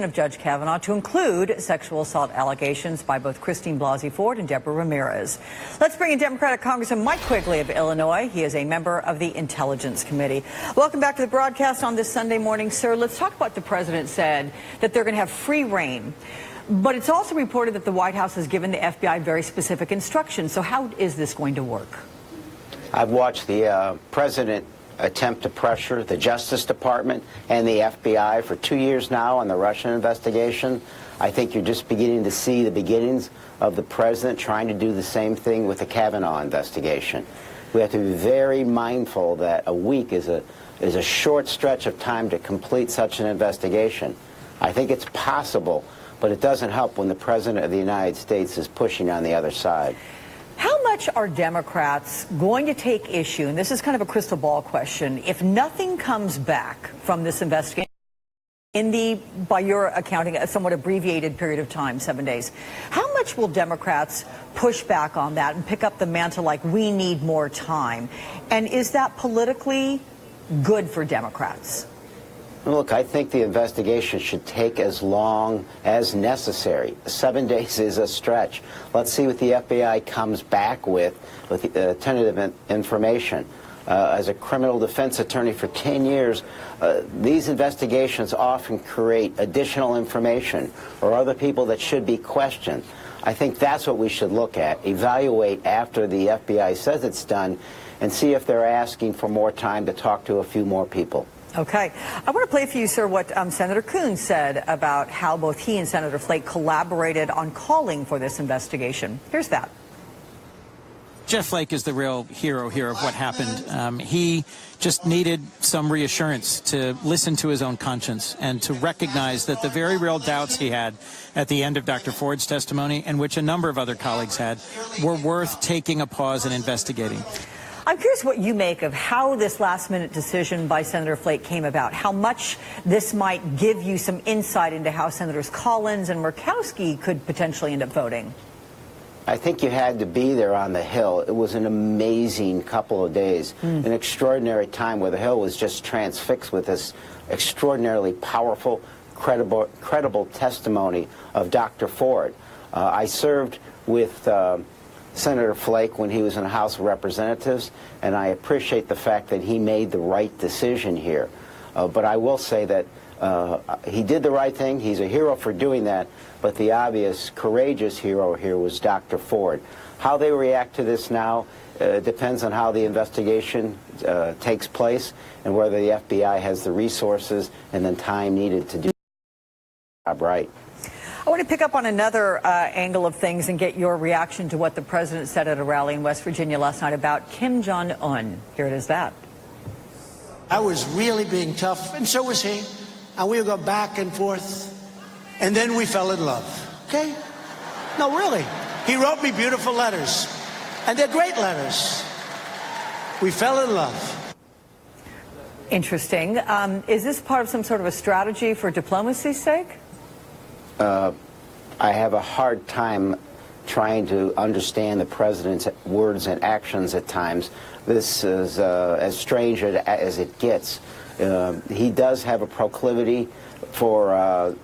of Judge Kavanaugh to include sexual assault allegations by both Christine Blasey Ford and Deborah Ramirez. Let's bring in Democratic Congressman Mike Quigley of Illinois. He is a member of the Intelligence Committee. Welcome back to the broadcast on this Sunday morning, sir. Let's talk about what the president said, that they're going to have free reign. But it's also reported that the White House has given the FBI very specific instructions. So how is this going to work? I've watched the president attempt to pressure the Justice Department and the FBI for 2 years now on the Russian investigation. I think you're just beginning to see the beginnings of the president trying to do the same thing with the Kavanaugh investigation. We have to be very mindful that a week is a short stretch of time to complete such an investigation. I think it's possible, but it doesn't help when the President of the United States is pushing on the other side. How much are Democrats going to take issue, and this is kind of a crystal ball question, if nothing comes back from this investigation in the, by your accounting, a somewhat abbreviated period of time, 7 days? How much will Democrats push back on that and pick up the mantle like we need more time? And is that politically good for Democrats? Look, I think the investigation should take as long as necessary. 7 days is a stretch. Let's see what the FBI comes back with tentative information. As a criminal defense attorney for 10 years, these investigations often create additional information or other people that should be questioned. I think that's what we should look at, evaluate after the FBI says it's done, and see if they're asking for more time to talk to a few more people. Okay. I want to play for you, sir, what Senator Coons said about how both he and Senator Flake collaborated on calling for this investigation. Here's that. Jeff Flake is the real hero here of what happened. He just needed some reassurance to listen to his own conscience and to recognize that the very real doubts he had at the end of Dr. Ford's testimony, and which a number of other colleagues had, were worth taking a pause and investigating. I'm curious what you make of how this last-minute decision by Senator Flake came about, how much this might give you some insight into how Senators Collins and Murkowski could potentially end up voting. I think you had to be there on the Hill. It was an amazing couple of days, an extraordinary time where the Hill was just transfixed with this extraordinarily powerful, credible testimony of Dr. Ford. I served with Senator Flake when he was in the House of Representatives, and I appreciate the fact that he made the right decision here. But I will say that he did the right thing. He's a hero for doing that, but the obvious courageous hero here was Dr. Ford. How they react to this now depends on how the investigation takes place and whether the FBI has the resources and the time needed to do the job right. I want to pick up on another angle of things and get your reaction to what the president said at a rally in West Virginia last night about Kim Jong-un. Here it is that. I was really being tough, and so was he. And we would go back and forth, and then we fell in love, okay? No, really. He wrote me beautiful letters, and they're great letters. We fell in love. Interesting. Is this part of some sort of a strategy for diplomacy's sake? I have a hard time trying to understand the president's words and actions at times. This is as strange as it gets. He does have a proclivity for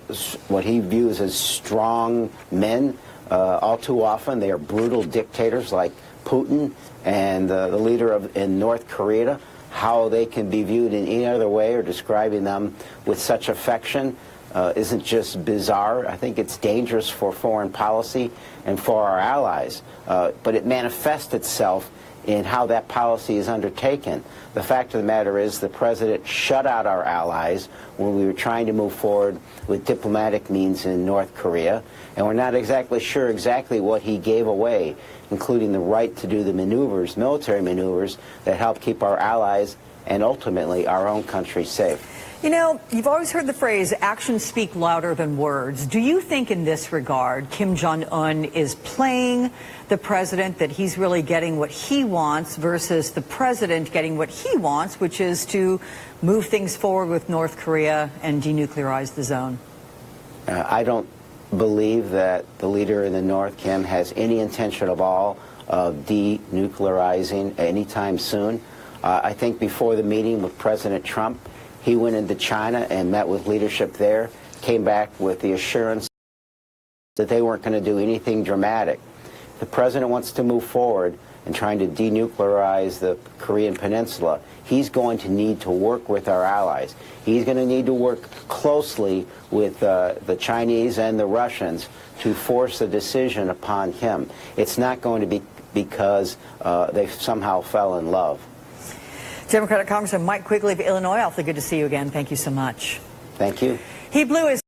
what he views as strong men. All too often they are brutal dictators like Putin and the leader in North Korea. How they can be viewed in any other way or describing them with such affection isn't just bizarre. I think it's dangerous for foreign policy and for our allies. But it manifests itself in how that policy is undertaken. The fact of the matter is the president shut out our allies when we were trying to move forward with diplomatic means in North Korea, and we're not exactly sure exactly what he gave away, including the right to do the maneuvers, military maneuvers, that help keep our allies and ultimately our own country safe. You know, you've always heard the phrase, actions speak louder than words. Do you think in this regard, Kim Jong-un is playing the president, that he's really getting what he wants versus the president getting what he wants, which is to move things forward with North Korea and denuclearize the zone? I don't believe that the leader in the North, Kim, has any intention at all of denuclearizing anytime soon. I think before the meeting with President Trump, he went into China and met with leadership there, came back with the assurance that they weren't going to do anything dramatic. The president wants to move forward in trying to denuclearize the Korean Peninsula. He's going to need to work with our allies. He's going to need to work closely with the Chinese and the Russians to force a decision upon him. It's not going to be because they somehow fell in love. Democratic Congressman Mike Quigley of Illinois, awfully good to see you again. Thank you so much. Thank you. He blew his